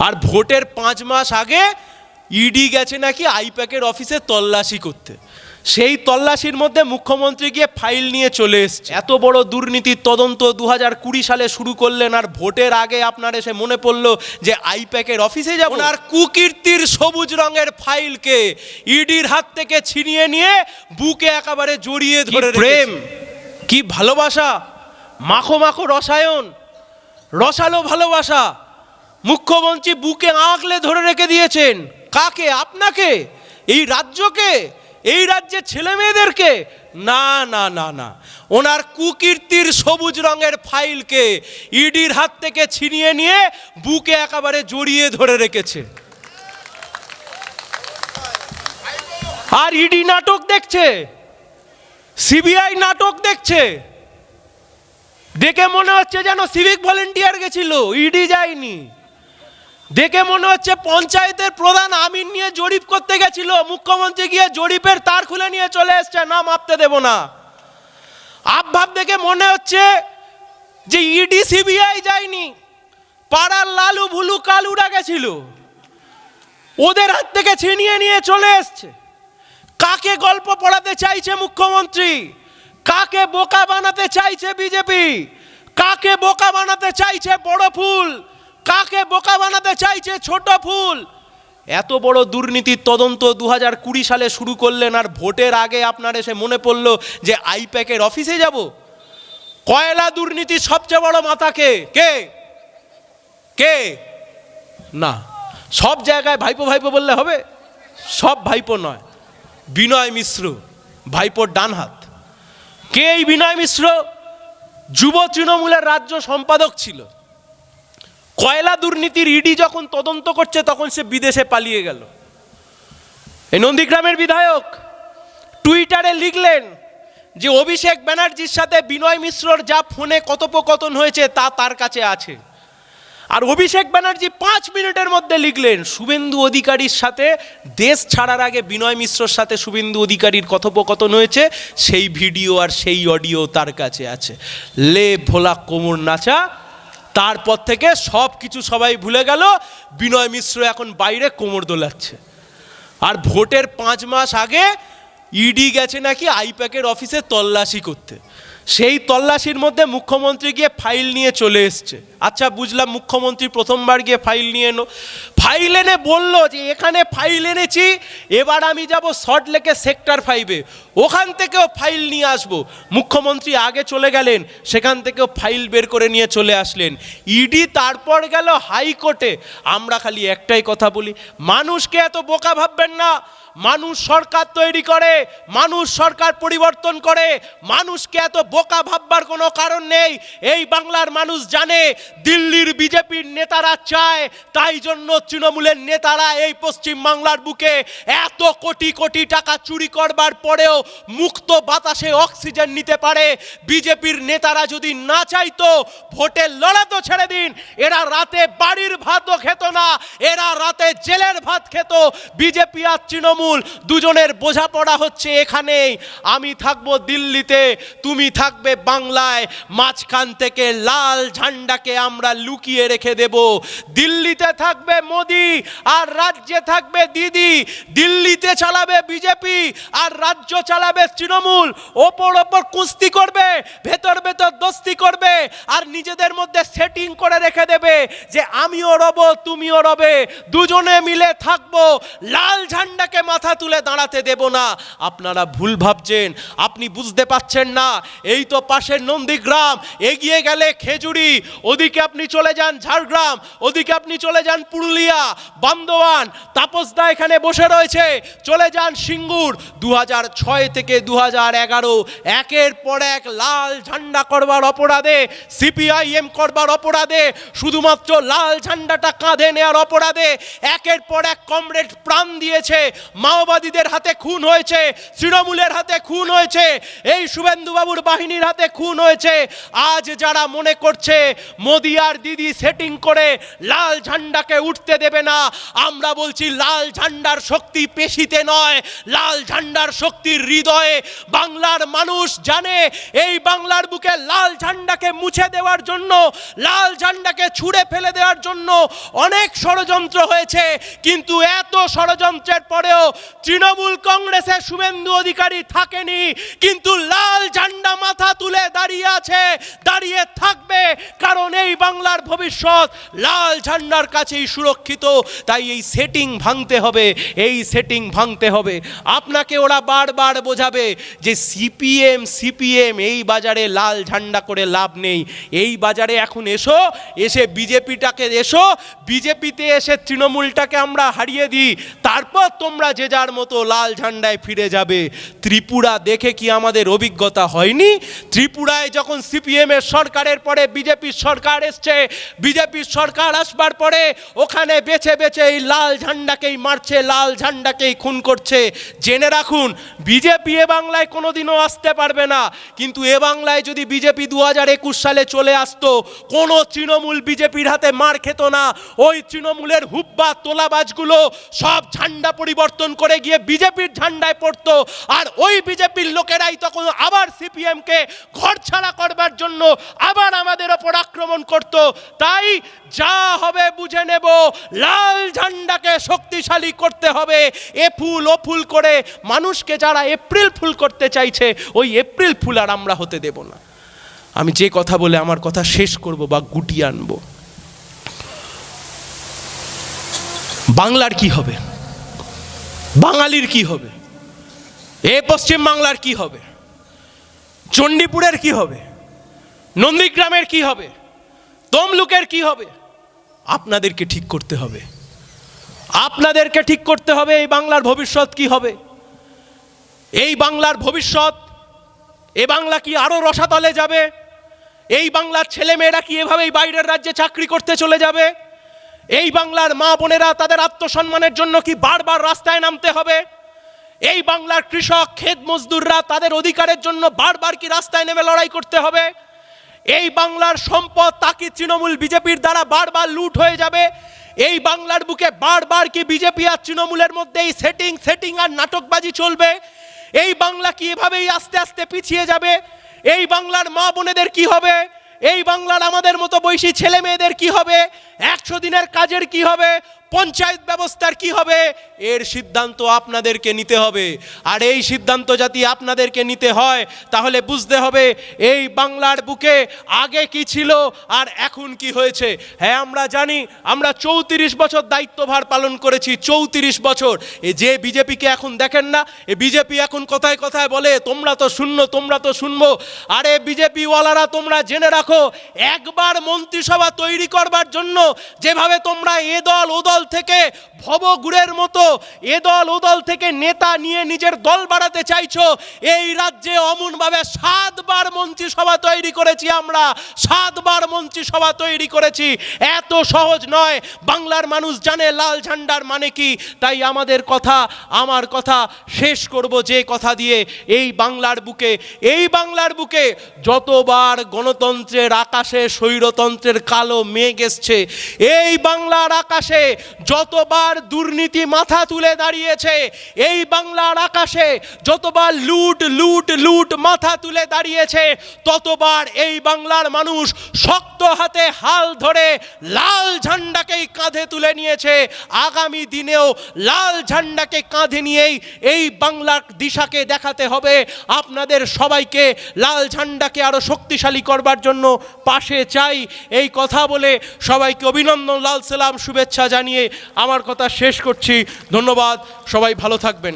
আর ভোটের 5 মাস আগে ইডি গেছে নাকি আইপ্যাকের অফিসে তল্লাশি করতে। সেই তল্লাশির মধ্যে মুখ্যমন্ত্রী গিয়ে ফাইল নিয়ে চলে এসছে। এত বড় দুর্নীতির তদন্ত 2020 সালে শুরু করলেন, আর ভোটের আগে আপনার এসে মনে পড়লো যে আইপ্যাকের অফিসে যাব। আর কুকীর্তির সবুজ রঙের ফাইলকে ইডির হাত থেকে ছিনিয়ে নিয়ে বুকে একেবারে জড়িয়ে ধরে প্রেম, কি ভালোবাসা, মাখো মাখো রসায়ন, রসালো ভালোবাসা মুখ্যমন্ত্রী বুকে আঁকলে ধরে রেখে দিয়েছেন। কাকে? আপনাকে, এই রাজ্যকে, এই রাজ্যের ছেলে মেয়েদেরকে? না না না না, ওনার কুকীর্তির সবুজ রঙের ফাইলকে ইডির হাত থেকে ছিনিয়ে নিয়ে বুকে একেবারে জড়িয়ে ধরে রেখেছে। আর ইডি নাটক দেখছে, সিবিআই নাটক দেখছে। দেখে মনে হচ্ছে যেন সিভিক ভলেন্টিয়ার গেছিল, ইডি যায়নি। দেখে মনে হচ্ছে পঞ্চায়েতের প্রধান আমিন নিয়ে জরিপ করতে গেছিল, মুখ্যমন্ত্রী গিয়ে জরিপের তার খুলে নিয়ে চলে এসছে, না মাপতে দেব না। আবভাব দেখে মনে হচ্ছে যে ইডি সিবিআই যায়নি, পাড়ার লালু ভুলু কালুরা গেছিল, ওদের হাত থেকে ছিনিয়ে নিয়ে চলে এসছে। কাকে গল্প পড়াতে চাইছে মুখ্যমন্ত্রী? কাকে বোকা বানাতে চাইছে বিজেপি? কাকে বোকা বানাতে চাইছে বড় ফুল? কাকে বোকা বানাতে চাইছে ছোট ফুল? এত বড় দুর্নীতির তদন্ত 2020 সালে শুরু করলেন, আর ভোটের আগে আপনার এসে মনে পড়লো যে আইপ্যাকের অফিসে যাব। কয়লা দুর্নীতির সবচেয়ে বড় মাথা কে? কে কে? না, সব জায়গায় ভাইপো ভাইপো বললে হবে? সব ভাইপো নয়। বিনয় মিশ্র ভাইপোর ডান হাত। কে এই বিনয় মিশ্র? যুব তৃণমূলের রাজ্য সম্পাদক ছিল। কয়লা দুর্নীতির ইডি যখন তদন্ত করছে তখন সে বিদেশে পালিয়ে গেল। এই নন্দীগ্রামের বিধায়ক টুইটারে লিখলেন যে অভিষেক ব্যানার্জির সাথে বিনয় মিশ্রর যা ফোনে কথোপকথন হয়েছে তা তার কাছে আছে। আর অভিষেক ব্যানার্জি 5 মিনিটের মধ্যে লিখলেন শুভেন্দু অধিকারীর সাথে দেশ ছাড়ার আগে বিনয় মিশ্রর সাথে শুভেন্দু অধিকারীর কথোপকথন হয়েছে, সেই ভিডিও আর সেই অডিও তার কাছে আছে। লে ভোলা কোমর নাচা। তারপর থেকে সব কিছু সবাই ভুলে গেল, বিনয় মিশ্র এখন বাইরে কোমর দোলাচ্ছে। আর ভোটের 5 মাস আগে ইডি গেছে নাকি আইপ্যাকের অফিসে তল্লাশি করতে। সেই তল্লাশির মধ্যে মুখ্যমন্ত্রী গিয়ে ফাইল নিয়ে চলে এসছে। আচ্ছা, বুঝলাম মুখ্যমন্ত্রী প্রথমবার গিয়ে ফাইল নিয়ে ফাইল এনে বললো যে এখানে ফাইল এনেছি, এবার আমি যাব সল্টলেকে সেক্টর 5-এ, ওখান থেকেও ফাইল নিয়ে আসবো। মুখ্যমন্ত্রী আগে চলে গেলেন, সেখান থেকেও ফাইল বের করে নিয়ে চলে আসলেন। ইডি তারপর গেল হাইকোর্টে। আমরা খালি একটাই কথা বলি, মানুষকে এত বোকা ভাববেন না। মানুষ সরকার তৈরি করে, মানুষ সরকার পরিবর্তন করে, মানুষকে এত বোকা ভাববার কোনো কারণ নেই। এই বাংলার মানুষ জানে দিল্লির বিজেপির নেতারা চায়, তাই জন্য তৃণমূলের নেতারা এই পশ্চিম বাংলার বুকে এত কোটি কোটি টাকা চুরি করবার পরেও মুক্ত বাতাসে অক্সিজেন নিতে পারে। বিজেপির নেতারা যদি না চাইতো ভোটে লড়া তো ছেড়ে দিন, এরা রাতে বাড়ির ভাতও খেত না, এরা রাতে জেলের ভাত খেত। বিজেপি আর তৃণমূল দুজনের বোঝাপড়া হচ্ছে এখানেই, আমি থাকবো দিল্লিতে, তুমি থাকবে বাংলায়, মাঝখান থেকে লাল ঝান্ডাকে আমরা লুকিয়ে রেখে দেব। দিল্লিতে থাকবে মোদি আর রাজ্যে থাকবে দিদি। দিল্লিতে চালাবে বিজেপি আর রাজ্য চালাবে তৃণমূল। ওপর ওপর কুস্তি করবে, ভেতর ভেতর দোস্তি করবে, আর নিজেদের মধ্যে সেটিং করে রেখে দেবে যে আমিও রব তুমিও রবে, দুজনে মিলে থাকবো, লাল ঝান্ডাকে মাথা তুলে দাঁড়াতে দেব না। আপনারা ভুল ভাবছেন, আপনি বুঝতে পাচ্ছেন না। এই তো পাশের নন্দীগ্রাম, এগিয়ে গেলে খেজুরি, ওদিকে আপনি চলে যান ঝাড়গ্রাম, ওদিকে আপনি চলে যান পুরুলিয়া, বান্দোয়ান, তাপসদা এখানে বসে রয়েছে, চলে যান সিঙ্গুর। 2006 থেকে 2011 একের পর এক লাল ঝান্ডা করবার অপরাধে, সিপিআইএম করবার অপরাধে, শুধুমাত্র লাল ঝান্ডাটা কাঁধে নেওয়ার অপরাধে একের পর এক কমরেড প্রাণ দিয়েছে। মাওবাদীদের হাতে খুন হয়েছে, তৃণমূলের হাতে খুন হয়েছে, এই শুভেন্দুবাবুর বাহিনীর হাতে খুন হয়েছে। আজ যারা মনে করছে মোদি আর দিদি সেটিং করে লাল ঝান্ডাকে উঠতে দেবে না। আমরা বলছি লাল ঝান্ডার শক্তি পেশিতে নয়, লাল ঝান্ডার শক্তির হৃদয়ে। বাংলার মানুষ জানে এই বাংলার বুকে লাল ঝান্ডাকে মুছে দেওয়ার জন্য, লাল ঝান্ডাকে ছুঁড়ে ফেলে দেওয়ার জন্য অনেক ষড়যন্ত্র হয়েছে, কিন্তু এত ষড়যন্ত্রের পরেও তৃণমূল কংগ্রেসের শুভেন্দু অধিকারী থাকেনি, কিন্তু লাল ঝান্ডা মাথা তুলে দাঁড়িয়ে আছে, দাঁড়িয়ে থাকবে, কারণ এই বাংলার ভবিষ্যৎ লাল ঝান্ডার কাছেই সুরক্ষিত। তাই এই সেটিং ভাঙতে হবে, এই সেটিং ভাঙতে হবে। আপনাকে ওরা বারবার বোঝাবে যে সিপিএম এই বাজারে লাল ঝান্ডা করে লাভ নেই, এই বাজারে এখন এসো, এসে বিজেপিটাকে এসো, বিজেপিতে এসে তৃণমূলটাকে আমরা হারিয়ে দিই, তারপর তোমরা যে যার মতো লাল ঝান্ডায় ফিরে যাবে। ত্রিপুরা দেখে কি আমাদের অভিজ্ঞতা হয়নি? ত্রিপুরায় যখন সিপিএমের সরকারের পরে বিজেপির সরকার এসছে, বিজেপির সরকার আসবার পরে ওখানে বেছে বেছে এই লাল ঝান্ডাকেই মারছে, লাল ঝান্ডাকেই খুন করছে। জেনে রাখুন, বিজেপি এ বাংলায় কোনোদিনও আসতে পারবে না, কিন্তু এ বাংলায় যদি বিজেপি 2021 সালে চলে আসতো, কোনো তৃণমূল বিজেপির হাতে মার খেত না। ওই তৃণমূলের হুব্বা তোলাবাজগুলো সব ঝান্ডা পরিবর্তন করে গিয়ে বিজেপির ঝান্ডায় পড়তো, আর ওই বিজেপির লোকেরাই তখন আবার সিপিএমকে ঘরছাড়া করবার জন্য আবার আমাদের ওপর আক্রমণ করত। তাই যা হবে বুঝে নেব, লাল ঝান্ডাকে শক্তিশালী করতে হবে। এ ফুল ও ফুল করে মানুষকে যারা এপ্রিল ফুল করতে চাইছে, ওই এপ্রিল ফুল আর আমরা হতে দেব না। আমি যে কথা বলে আমার কথা শেষ করব বা গুটিয়ে আনব, বাংলার কি হবে, বাঙালির কি হবে, এ পশ্চিম বাংলার কি হবে, চণ্ডীপুরের কি হবে, নন্দীগ্রামের কি হবে, তমলুকের কি হবে, আপনাদেরকে ঠিক করতে হবে। আপনাদেরকে ঠিক করতে হবে এই বাংলার ভবিষ্যৎ কি হবে। এই বাংলার ভবিষ্যৎ, এ বাংলা কি আরো রসাতলে যাবে? এই বাংলার ছেলেমেয়েরা কি এভাবেই বাইরের রাজ্যে চাকরি করতে চলে যাবে? এই বাংলার মা বোনেরা তাদের আত্মসম্মানের জন্য কি বারবার রাস্তায় নামতে হবে? এই বাংলার কৃষক ক্ষেত মজদুররা তাদের অধিকারের জন্য বারবার কি রাস্তায় নেমে লড়াই করতে হবে? এই বাংলার সম্পদ তা কি তৃণমূল বিজেপির দ্বারা বারবার লুট হয়ে যাবে? এই বাংলার বুকে বারবার কি বিজেপি আর তৃণমূলের মধ্যে এই সেটিং আর নাটকবাজি চলবে? এই বাংলা কি এভাবেই আস্তে আস্তে পিছিয়ে যাবে? এই বাংলার মা বোনেদের কি হবে? এই বাংলার আমাদের মতো বয়সী ছেলে মেয়েদের কি হবে? 100 দিনের কাজের কি হবে? পঞ্চায়েত ব্যবস্থার কি হবে? এর সিদ্ধান্ত আপনাদেরকে নিতে হবে। আর এই সিদ্ধান্ত যদি আপনাদেরকে নিতে হয়, তাহলে বুঝতে হবে এই বাংলার বুকে আগে কি ছিল আর এখন কি হয়েছে। হ্যাঁ, আমরা জানি, আমরা 34 বছর দায়িত্বভার পালন করেছি, 34 বছর। এই যে বিজেপিকে এখন দেখেন না, এই বিজেপি এখন কথায় কথায় বলে তোমরা তো শূন্য, তোমরা তো শুনবো। আরে বিজেপিওয়ালারা, তোমরা জেনে রাখো, একবার মন্ত্রিসভা তৈরি করবার জন্য যেভাবে তোমরা এ দল ও দল থেকে ভবগুড়ের মতো এ দল ও দল থেকে নেতা নিয়ে নিজের দল বাড়াতে চাইছো, এই রাজ্যে অমনভাবে 7 বার মন্ত্রিসভা তৈরি করেছি আমরা, 7 বার মন্ত্রিসভা তৈরি করেছি। এত সহজ নয়। বাংলার মানুষ জানে লাল ঝান্ডার মানে কি। তাই আমার কথা শেষ করব যে কথা দিয়ে, এই বাংলার বুকে যতবার গণতন্ত্রের আকাশে স্বৈরতন্ত্রের কালো মেঘ এসছে, এই বাংলার আকাশে যতবার দুর্নীতি মাথা তুলে দাঁড়িয়েছে, এই বাংলার আকাশে যতবার লুট মাথা তুলে দাঁড়িয়েছে, ততবার এই বাংলার মানুষ শক্ত হাতে হাল ধরে লাল ঝান্ডাকেই কাঁধে তুলে নিয়েছে। আগামী দিনেও লাল ঝান্ডাকে কাঁধে নিয়েই এই বাংলার দিশাকে দেখাতে হবে। আপনাদের সবাইকে লাল ঝান্ডাকে আরো শক্তিশালী করবার জন্য পাশে চাই। এই কথা বলে সবাইকে অভিনন্দন, লাল সালাম, শুভেচ্ছা জানিয়ে আমার কথা শেষ করছি। ধন্যবাদ, সবাই ভালো থাকবেন।